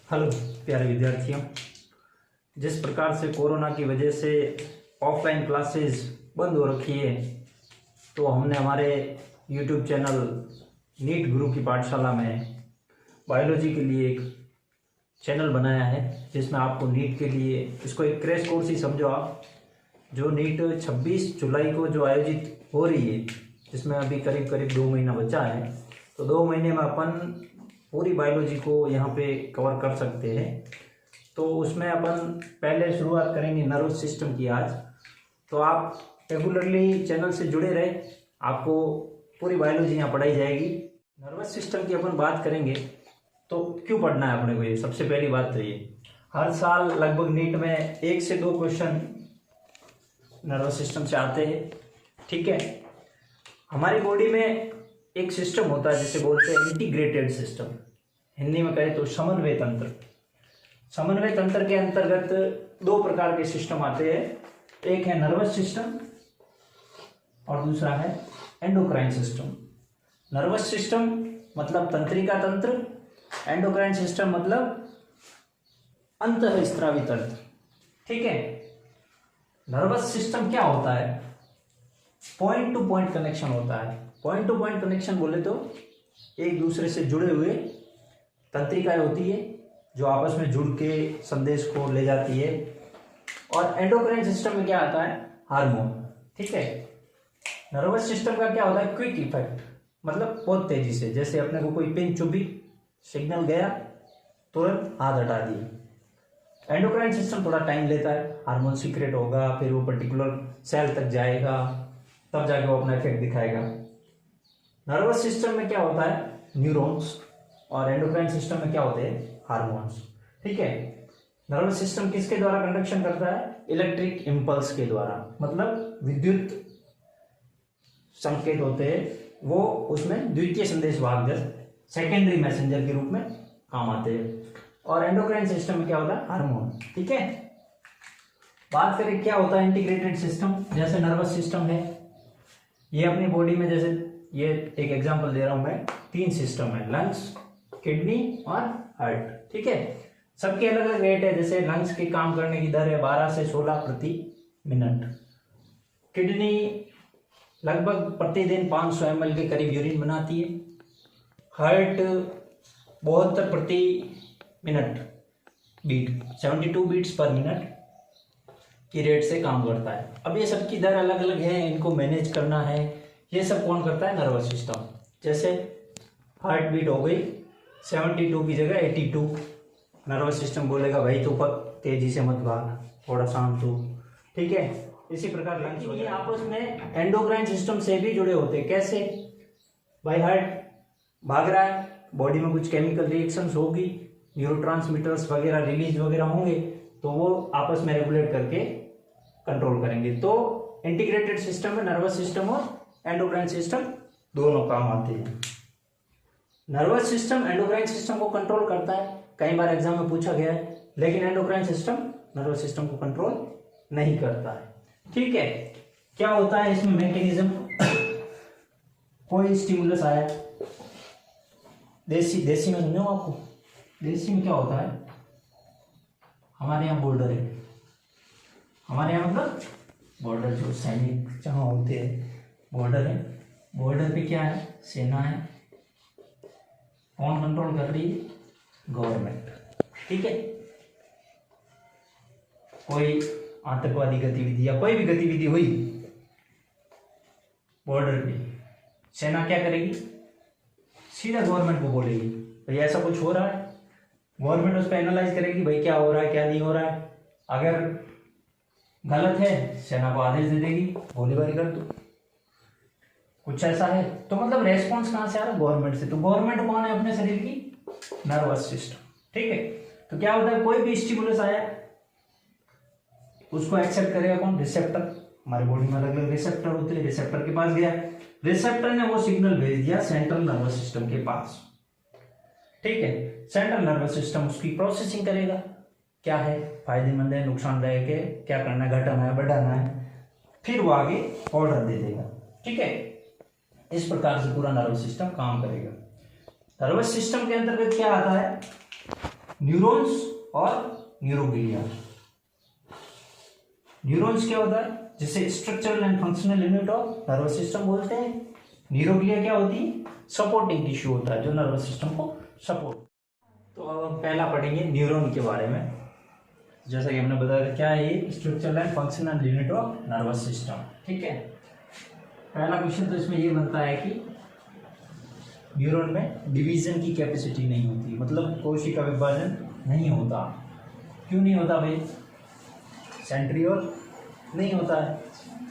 Hello प्यारे विद्यार्थियों, जिस प्रकार से कोरोना की वजह से ऑफलाइन क्लासेस बंद हो रखी है, तो हमने हमारे यूट्यूब चैनल नीट गुरु की पाठशाला में बायोलॉजी के लिए एक चैनल बनाया है, जिसमें आपको नीट के लिए इसको एक क्रैश कोर्स ही समझो आप। जो नीट 26 जुलाई को जो आयोजित हो रही है, जिसमें अभी करीब करीब 2 महीना बचा है, तो 2 महीने में अपन पूरी बायोलॉजी को यहाँ पे कवर कर सकते हैं। तो उसमें अपन पहले शुरुआत करेंगे नर्वस सिस्टम की आज। तो आप रेगुलरली चैनल से जुड़े रहे, आपको पूरी बायोलॉजी यहाँ पढ़ाई जाएगी। नर्वस सिस्टम की अपन बात करेंगे तो क्यों पढ़ना है अपने को, ये सबसे पहली बात तो ये हर साल लगभग नीट में 1 से 2 क्वेश्चन नर्वस सिस्टम से आते हैं। ठीक है, हमारी बॉडी में एक सिस्टम होता है जिसे बोलते हैं इंटीग्रेटेड सिस्टम, हिंदी में कहें तो समन्वय तंत्र। समन्वय तंत्र के अंतर्गत 2 प्रकार के सिस्टम आते हैं, एक है नर्वस सिस्टम और दूसरा है एंडोक्राइन सिस्टम। नर्वस सिस्टम मतलब तंत्रिका तंत्र, एंडोक्राइन सिस्टम मतलब अंतःस्रावी तंत्र। ठीक है, नर्वस सिस्टम क्या होता है? पॉइंट टू पॉइंट कनेक्शन होता है। पॉइंट टू पॉइंट कनेक्शन बोले तो एक दूसरे से जुड़े हुए तंत्रिकाएं होती है जो आपस में जुड़ के संदेश को ले जाती है। और एंडोक्राइन सिस्टम में क्या आता है? हार्मोन। ठीक है, नर्वस सिस्टम का क्या होता है? क्विक इफेक्ट, मतलब बहुत तेजी से, जैसे अपने को कोई पिन चुभी, सिग्नल गया, तुरंत हाथ हटा दिए। एंडोक्राइन सिस्टम थोड़ा टाइम लेता है, हार्मोन सीक्रेट होगा, फिर वो पर्टिकुलर सेल तक जाएगा, तब जाके वो अपना इफेक्ट दिखाएगा। नर्वस सिस्टम में क्या होता है? न्यूरॉन्स, और एंडोक्राइन सिस्टम में क्या होते हैं? हार्मोन्स। ठीक है, नर्वस सिस्टम किसके द्वारा कंडक्शन करता है? इलेक्ट्रिक इम्पल्स के द्वारा, मतलब विद्युत संकेत होते हैं, वो उसमें द्वितीय संदेश वाहक, सेकेंडरी मैसेंजर के रूप में काम आते हैं। और एंडोक्राइन सिस्टम में क्या होता है? हार्मोन। ठीक है, बात करें क्या होता है इंटीग्रेटेड सिस्टम। जैसे नर्वस सिस्टम है, ये अपनी बॉडी में, जैसे ये एक एग्जांपल दे रहा हूं मैं, 3 सिस्टम है, लंग्स, किडनी और हार्ट। ठीक है, सबके अलग अलग रेट है। जैसे लंग्स के काम करने की दर है 12 से 16 प्रति मिनट। किडनी लगभग प्रतिदिन 500 ml के करीब यूरिन बनाती है। हार्ट 72 प्रति minute beat, 72 beats per minute की रेट से काम करता है। अब ये सबकी दर अलग अलग है, इनको मैनेज करना है, ये सब कौन करता है? Nervous system. जैसे हार्ट बीट हो गई 72 की जगह 82, नर्वस सिस्टम बोलेगा भाई तू तेजी से मत भाग, थोड़ा शांत हो। ठीक है, इसी प्रकार लंग्स, ये आपस में एंडोक्राइन सिस्टम से भी जुड़े होते हैं। कैसे? भाई हार्ट भाग रहा है, बॉडी में कुछ केमिकल रिएक्शंस होगी, न्यूरोट्रांसमीटर्स वगैरह रिलीज वगैरह होंगे, तो वो आपस में रेगुलेट करके कंट्रोल करेंगे। तो इंटीग्रेटेड सिस्टम में नर्वस सिस्टम और एंडोक्राइन सिस्टम दोनों काम आते हैं। नर्वस सिस्टम एंडोक्राइन सिस्टम को कंट्रोल करता है, कई बार एग्जाम में पूछा गया है, लेकिन एंडोक्राइन सिस्टम नर्वस सिस्टम को कंट्रोल नहीं करता है। ठीक है, क्या होता है इसमें मैकेनिज्म? कोई स्टिमुलस आया, देसी में समझो आपको, देसी में क्या होता है? हमारे यहाँ बॉर्डर है, हमारे यहाँ मतलब बॉर्डर, जो सैनिक जहाँ होते हैं, बॉर्डर है, बॉर्डर पे क्या है? सेना है। कौन कंट्रोल कर रही है? गवर्नमेंट। ठीक है, कोई आतंकवादी गतिविधि या कोई भी गतिविधि हुई बॉर्डर पे, सेना क्या करेगी? सीधा गवर्नमेंट को बोलेगी भाई ऐसा कुछ हो रहा है। गवर्नमेंट उस पर एनालाइज करेगी भाई क्या हो रहा है, क्या नहीं हो रहा है। अगर गलत है, सेना को आदेश दे देगी गोलीबारी कर दो। कुछ ऐसा है तो मतलब रेस्पॉन्स कहां से आ रहा है? गवर्नमेंट से। तो गवर्नमेंट कौन है अपने शरीर की? Nervous system. ठीक है, तो क्या होता है? कोई भी स्टिमुलस आया, उसको एक्सेप्ट करेगा कौन? रिसेप्टर। हमारे बॉडी में अलग अलग रिसेप्टर होते हैं, रिसेप्टर के पास गया, रिसेप्टर ने वो सिग्नल भेज दिया सेंट्रल नर्वस सिस्टम के पास। ठीक है, सेंट्रल नर्वस सिस्टम उसकी प्रोसेसिंग करेगा, क्या है, फायदेमंद है, नुकसानदायक है, क्या करना है, घटाना है, बढ़ाना है, फिर वो आगे ऑर्डर दे देगा। ठीक है, इस प्रकार से पूरा नर्वस सिस्टम काम करेगा। नर्वस सिस्टम के अंतर्गत क्या आता है? न्यूरॉन्स और न्यूरोग्लिया। न्यूरॉन्स क्या होता है, जिसे structural and functional unit of nervous system बोलते हैं। न्यूरोग्लिया क्या होती है, सपोर्टिंग टिश्यू होता है जो नर्वस सिस्टम को सपोर्ट। तो अब हम पहला पढ़ेंगे न्यूरॉन के बारे में। जैसा कि हमने बताया क्या है ये, structural and functional unit of nervous system. ठीक है, पहला क्वेश्चन तो इसमें ये बनता है कि न्यूरॉन में डिवीजन की कैपेसिटी नहीं होती, मतलब कोशिका विभाजन नहीं होता। क्यों नहीं होता भाई, सेंट्रियोल नहीं होता है।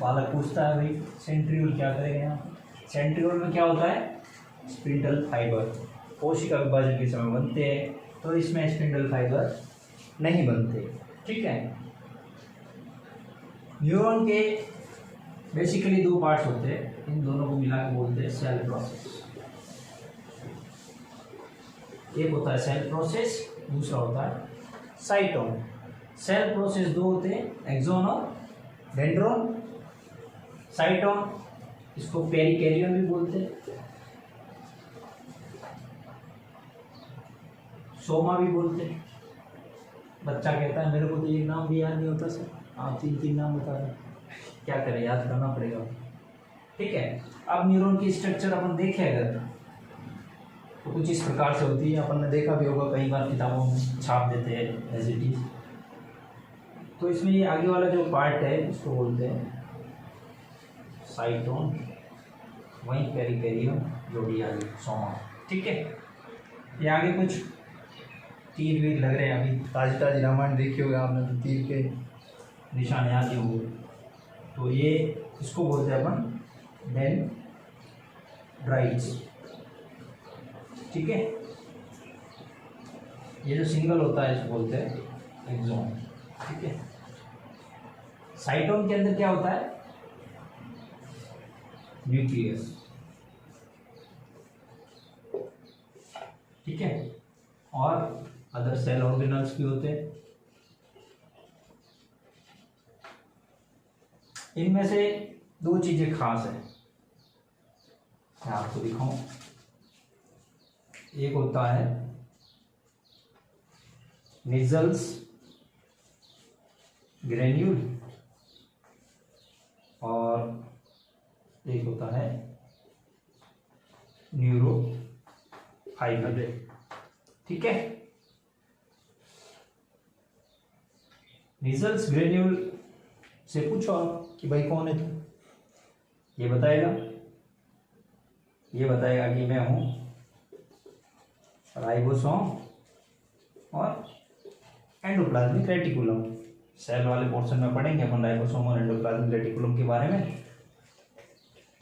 बालक पूछता है भाई सेंट्रियोल क्या करेगा यहाँ। सेंट्रियोल में क्या होता है, स्पिंडल फाइबर कोशिका विभाजन के समय बनते हैं, तो इसमें स्पिंडल फाइबर नहीं बनते। ठीक है, न्यूरॉन के बेसिकली दो पार्ट्स होते हैं, इन दोनों को मिला के बोलते हैं सेल प्रोसेस। एक होता है सेल प्रोसेस, दूसरा होता है साइटोन। सेल प्रोसेस दो होते हैं, एक्सोन और डेंड्रोन। साइटोन इसको पेरिकैरियन भी बोलते हैं, सोमा भी बोलते हैं। बच्चा कहता है मेरे को तो एक नाम भी याद नहीं होता सर, आप तीन तीन नाम बता रहे, क्या करें, याद करना पड़ेगा। ठीक है, अब न्यूरॉन की स्ट्रक्चर अपन देखें अगर तो कुछ इस प्रकार से होती है। अपन ने देखा भी होगा, कई बार किताबों में छाप देते हैं एज इट इज। तो इसमें ये आगे वाला जो पार्ट है उसको बोलते हैं साइटोन, वहीं पेरिकैरियम जो भी आगे सोमा। ठीक है, ये आगे कुछ तीर वीर लग रहे हैं, अभी ताजी ताजी रामायण देखी होगी आपने तो तीर के निशान याद ही होंगे। तो ये इसको बोलते हैं अपन डेंड्राइट्स। ठीक है, ये जो सिंगल होता है इसको बोलते हैं एक्सोन। ठीक है, साइटोन के अंदर क्या होता है, न्यूक्लियस। ठीक है, और अदर सेल ऑर्गेनल्स भी होते हैं। इनमें से दो चीजें खास है, मैं आपको दिखाऊं। एक होता है निजल्स ग्रेन्यूल और एक होता है न्यूरोफाइबर। ठीक है, निजल्स ग्रेन्यूल से पूछो आप कि भाई कौन है तू, ये बताएगा कि मैं हूं राइबोसोम और एंडोप्लाज्मिक रेटिकुलम। सेल वाले पोर्शन में पढ़ेंगे अपन राइबोसोम और एंडोप्लाज्मिक रेटिकुलम के बारे में।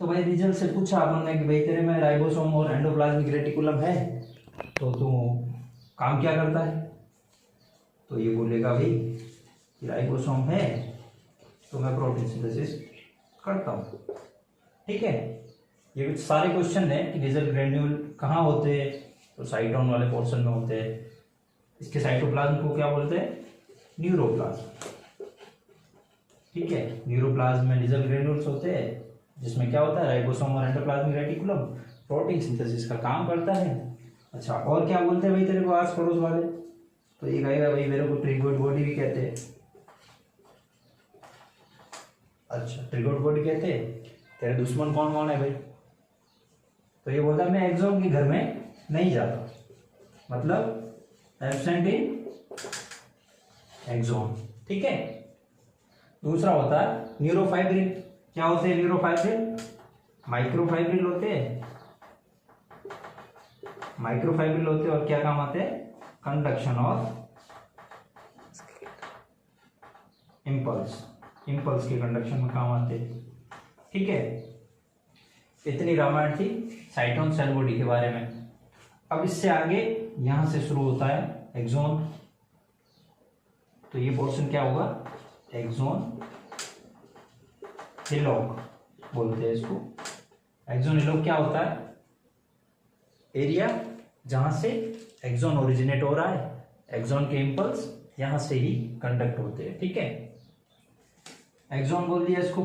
तो भाई रिजल्ट से पूछा अपन ने कि भाई तेरे में राइबोसोम और एंडोप्लाज्मिक रेटिकुलम है, तो तू काम क्या करता है। तो ये बोलेगा भाई कि राइबोसोम है तो मैं प्रोटीन सिंथेसिस करता हूँ। ठीक है, ये सारे क्वेश्चन है कि निजल ग्रेन्यूल कहाँ होते हैं, तो साइटोन वाले पोर्शन में होते हैं। इसके साइटोप्लाज्म को क्या बोलते हैं, न्यूरोप्लाज्म। ठीक है, न्यूरोप्लाज्म में निजल ग्रेन्यूल्स होते हैं, जिसमें क्या होता है राइबोसोम और एंडोप्लाज्मिक रेटिकुलम प्रोटीन सिंथेसिस का काम करता है। अच्छा, और क्या बोलते हैं भाई तेरे को आस पड़ोस वाले, तो ये कहेगा भाई मेरे को ट्रिगोड बॉडी भी कहते हैं। अच्छा, ट्रिगोड बॉडी कहते हैं। तेरे दुश्मन कौन कौन है भाई, तो ये बोलता है मैं एक्सोन के घर में नहीं जाता, मतलब एब्सेंट इन एक्सोन। ठीक है, दूसरा होता है न्यूरोफाइब्रिल। क्या होते हैं न्यूरोफाइब्रिल, माइक्रोफाइब्रिल होते हैं, और क्या काम आते हैं, कंडक्शन ऑफ इम्पल्स के कंडक्शन में काम आते हैं। ठीक है, इतनी रामायण थी साइटोन सेल बॉडी के बारे में। अब इससे आगे यहां से शुरू होता है एक्सोन। तो ये पोर्शन क्या होगा, एक्सोन हिलॉक बोलते हैं इसको। एक्सोन हिलॉक क्या होता है, एरिया जहां से एक्सोन ओरिजिनेट हो रहा है, एक्सोन के इम्पल्स यहां से ही कंडक्ट होते हैं। ठीक है, एक्सोन बोल दिया इसको,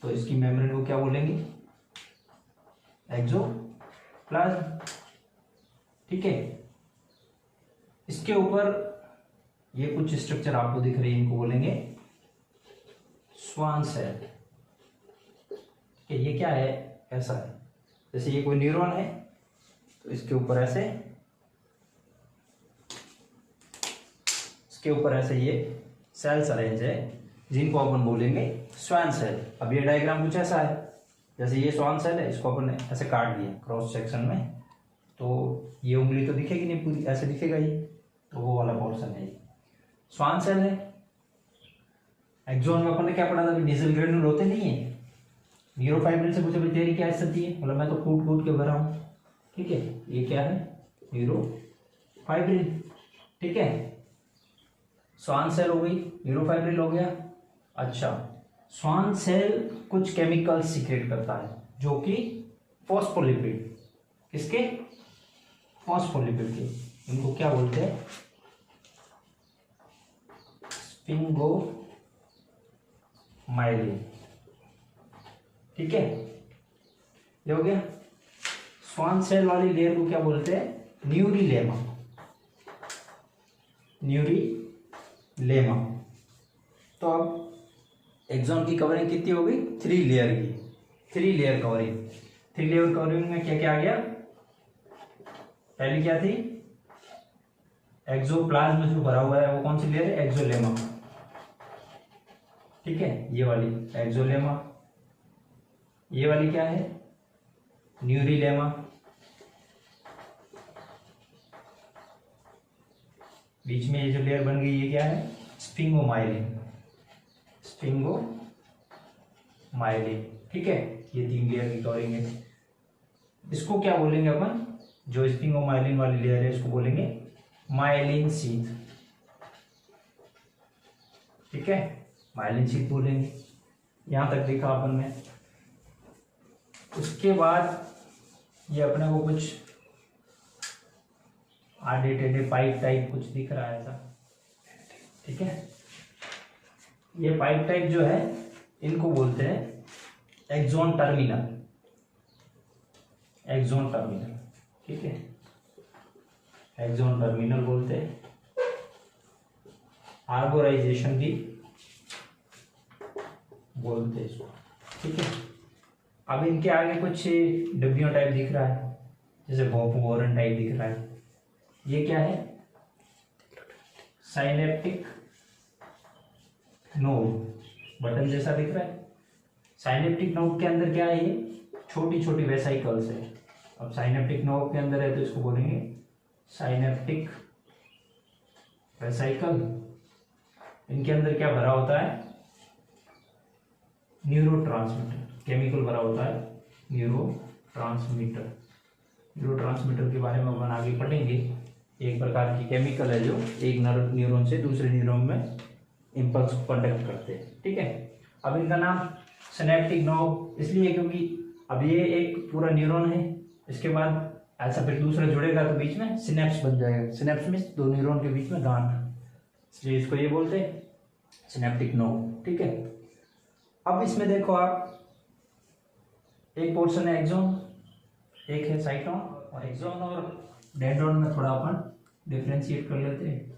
तो इसकी मेम्ब्रेन को क्या बोलेंगे, एक्सोप्लाज्म। ठीक है, इसके ऊपर ये कुछ स्ट्रक्चर आपको दिख रही है, इनको बोलेंगे स्वान सेल। ये क्या है, ऐसा है जैसे ये कोई न्यूरॉन है तो इसके ऊपर ऐसे, इसके ऊपर ऐसे ये सेल्स अरेंज है जिनको अपन बोलेंगे स्वान सेल। अब ये डायग्राम कुछ ऐसा है, जैसे ये स्वान सेल है, इसको अपन ऐसे काट दिया क्रॉस सेक्शन में, तो ये उंगली तो दिखेगी नहीं पूरी, ऐसे दिखेगा ये, तो वो वाला पोर्शन है ये स्वान सेल है। एक्सोन में अपन ने क्या पढ़ा था, डीजल ग्रेनुल होते नहीं है। न्यूरोफाइब्रिल से पूछे भाई तेरी क्या स्थिति है, मतलब मैं तो कूट कूट के भरा हूँ, ठीक है। ये क्या है, न्यूरोफाइब्रिल, ठीक है। स्वान सेल हो गई, न्यूरोफाइब्रिल हो गया। अच्छा, स्वान सेल कुछ केमिकल सीक्रेट करता है जो कि फॉस्फोलिपिड, किसके, फॉस्फोलिपिड के, इनको क्या बोलते हैं, स्फिंगोमाइलिन, ठीक है। ये हो गया। स्वान सेल वाली लेयर को क्या बोलते हैं, न्यूरिलेमा, न्यूरिलेमा। तो अब एक्सॉन की कवरिंग कितनी हो गई, 3 लेयर की, 3 लेयर कवरिंग। 3 लेयर कवरिंग में क्या क्या आ गया, पहली क्या थी, एक्सोप्लाज्म जो भरा हुआ है वो कौन सी लेयर है, एक्सोलेमा, ठीक है, ये वाली एक्सोलेमा। ये वाली क्या है, न्यूरिलेमा। बीच में ये जो लेयर बन गई ये क्या है, स्फिंगोमाइलिन, स्फिंगोमाइलिन, ठीक है। ये 3 लेयर की कवरिंग है। इसको क्या बोलेंगे अपन, जो स्फिंगोमाइलिन वाली लेयर है इसको बोलेंगे माइलिन शीथ, ठीक है, माइलिन शीथ बोलेंगे। यहां तक देखा अपन ने। उसके बाद ये अपने को कुछ आधे टेढ़े पाइप टाइप कुछ दिख रहा है ऐसा, ठीक है। ये पाइप टाइप जो है इनको बोलते हैं एक्सोन टर्मिनल, एक्सोन टर्मिनल, ठीक है, एक्सोन टर्मिनल बोलते हैं। आर्बोराइजेशन भी बोलते हैं इसको, ठीक है। अब इनके आगे कुछ डब्बियों टाइप दिख रहा है, जैसे वोरन टाइप दिख रहा है। ये क्या है, साइनेप्टिक नोड, बटन जैसा दिख रहा है। साइनेप्टिक नोड के अंदर क्या है, ये छोटी छोटी वेसाइकल्स है। अब साइनेप्टिक नोड के अंदर है तो इसको बोलेंगे साइनेप्टिक वेसाइकल। इनके अंदर क्या भरा होता है, न्यूरोट्रांसमीटर, केमिकल भरा होता है न्यूरोट्रांसमीटर। न्यूरोट्रांसमीटर के बारे में अपन आगे पढ़ेंगे। एक प्रकार की केमिकल है जो एक न्यूरॉन से दूसरे न्यूरॉन में इंपल्स को कंडक्ट करते हैं, ठीक है। अब इनका नाम सिनेप्टिक नोड इसलिए क्योंकि अब ये एक पूरा न्यूरॉन है, इसके बाद ऐसा फिर दूसरा जुड़ेगा तो बीच में सिनेप्स बन जाएगा। सिनेप्स में 2 न्यूरॉन के बीच में गांठ, इसलिए इसको ये बोलते हैं सिनेप्टिक नोड, ठीक है। अब इसमें देखो आप, एक पोर्शन है एक्सोन, एक है साइटोन। और एक्सोन और डेंड्रोन में थोड़ा अपन डिफरेंशिएट कर लेते हैं।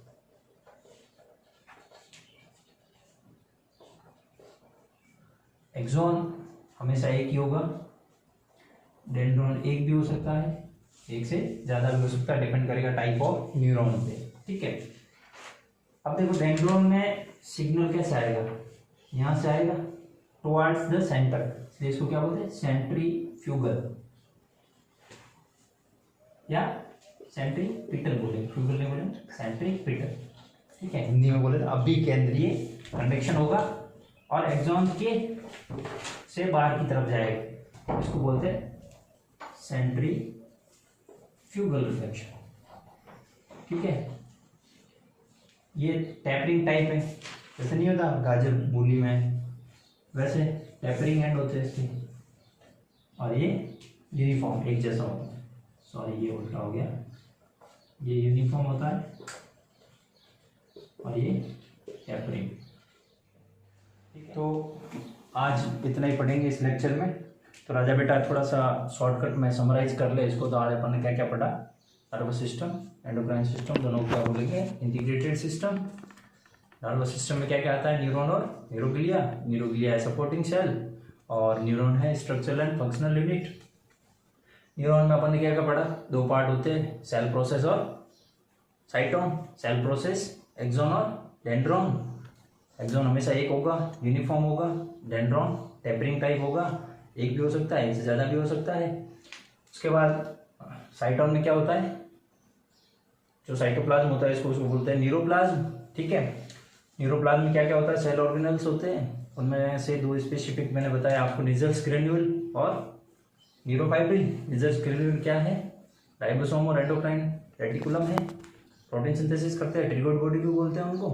एक्सोन हमेशा एक ही होगा, डेंड्रोन एक भी हो सकता है, एक से ज्यादा भी हो सकता है, डिपेंड करेगा टाइप ऑफ न्यूरॉन पे, ठीक है। अब देखो डेंड्रोन में सिग्नल कैसे आएगा, यहां से आएगा टुवर्ड्स द सेंटर, इसलिए इसको क्या बोलते हैं, सेंट्रीफ्यूगल या सेंट्रीपिटल बोलेंगे, फ्यूगल नहीं बोलेंगे, सेंट्रीपिटल, ठीक है। हिंदी में बोले तो अभिकेंद्रीय कंडक्शन होगा और एक्सोन के से बाहर की तरफ जाएगा, इसको बोलते हैं सेंट्रीफ्यूगल कंडक्शन, ठीक है। ये टैपरिंग टाइप है, जैसे नहीं होता गाजर मूली में, वैसे टैपरिंग एंड होते हैं इसके। और ये यूनिफॉर्म एक जैसा होता है, सॉरी ये उल्टा हो गया, ये यूनिफॉर्म होता है और ये टैपरिंग। तो आज इतना ही पढ़ेंगे इस लेक्चर में। तो राजा बेटा थोड़ा सा शॉर्टकट में समराइज कर ले इसको। तो आज अपन ने क्या क्या पढ़ा, नर्वस सिस्टम, एंडोक्राइन सिस्टम, दोनों क्या बोलेंगे, इंटीग्रेटेड सिस्टम। नर्वस सिस्टम में क्या क्या आता है, न्यूरॉन और न्यूरोग्लिया। न्यूरोग्लिया है सपोर्टिंग सेल और न्यूरॉन है structural and functional unit. Neuron में अपन ने क्या क्या पढ़ा, दो पार्ट होते हैं, सेल प्रोसेस और साइटोन। सेल प्रोसेस एक्सॉन और डेंड्रॉन। एक्सॉन हमेशा एक होगा, यूनिफॉर्म होगा। डेंड्रॉन टेपरिंग टाइप होगा, एक भी हो सकता है, एक से ज़्यादा भी हो सकता है। उसके बाद साइटोन में क्या होता है, जो साइटोप्लाज्म होता है इसको उसको बोलते हैं न्यूरोप्लाज्म। ठीक है, न्यूरोप्लाज्म में क्या क्या होता है, सेल ऑर्गेनल्स होते हैं, उनमें से दो स्पेसिफिक मैंने बताया आपको, निजल्स ग्रेन्यूल और न्यूरोफाइब्रिल। निजल्स ग्रेन्यूल क्या है, राइबोसोम और एंडोक्राइन रेटिकुलम है, प्रोटीन सिंथेसिस करते हैं, ट्रिगर्ड बॉडी भी बोलते हैं उनको।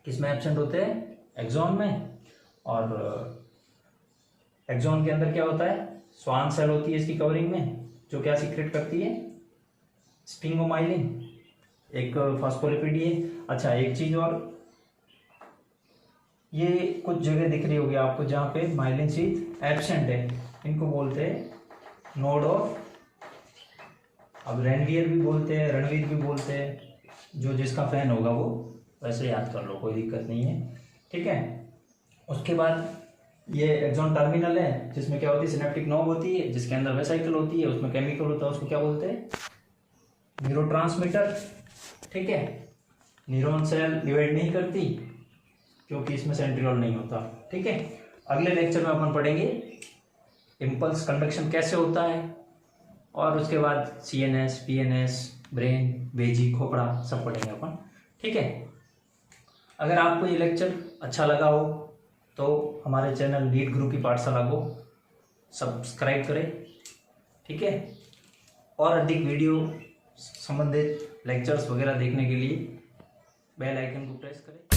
किसमें एब्सेंट होते हैं, एक्सॉन में। और एक्सॉन के अंदर क्या होता है, स्वान सेल होती है इसकी कवरिंग में, जो क्या सीक्रेट करती है, स्पिंगोमाइलिन, एक फॉस्फोलिपिड है। अच्छा एक चीज और, ये कुछ जगह दिख रही होगी आपको जहाँ पे माइलिन शीथ एब्सेंट है, इनको बोलते हैं नोड ऑफ, अब रणवीर भी बोलते हैं, रणवीर भी बोलते हैं, जो जिसका फैन होगा वो वैसे याद कर लो, कोई दिक्कत नहीं है। ठीक है, उसके बाद ये एक्सॉन टर्मिनल है, जिसमें क्या होती है, सिनेप्टिक नोब होती है, जिसके अंदर वेसाइकल होती है, उसमें केमिकल होता है, उसको क्या बोलते हैं, न्यूरोट्रांसमीटर। ठीक है, न्यूरॉन सेल डिवाइड नहीं करती क्योंकि इसमें सेंट्रियोल नहीं होता। ठीक है, अगले लेक्चर में अपन पढ़ेंगे इम्पल्स कंडक्शन कैसे होता है, और उसके बाद CNS, PNS, ब्रेन, बेजी, खोपड़ा सब पढ़ेंगे अपन। ठीक है, अगर आपको ये लेक्चर अच्छा लगा हो तो हमारे चैनल लीड गुरु की पाठशाला को सब्सक्राइब करें। ठीक है, और अधिक वीडियो संबंधित लेक्चर्स वगैरह देखने के लिए बेल आइकन को प्रेस करें।